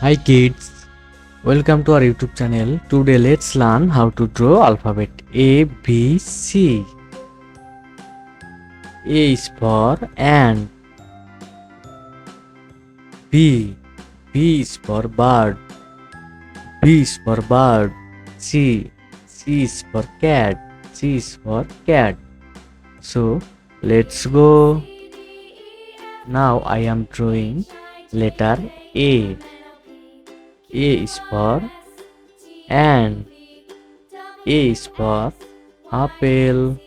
Hi kids, welcome to our YouTube channel. Today let's learn how to draw alphabet A, B, C. A is for ant. B. B is for bird. B is for bird. C. C is for cat. C is for cat. So let's go. Now I am drawing letter A. A is for ant. A is for apple.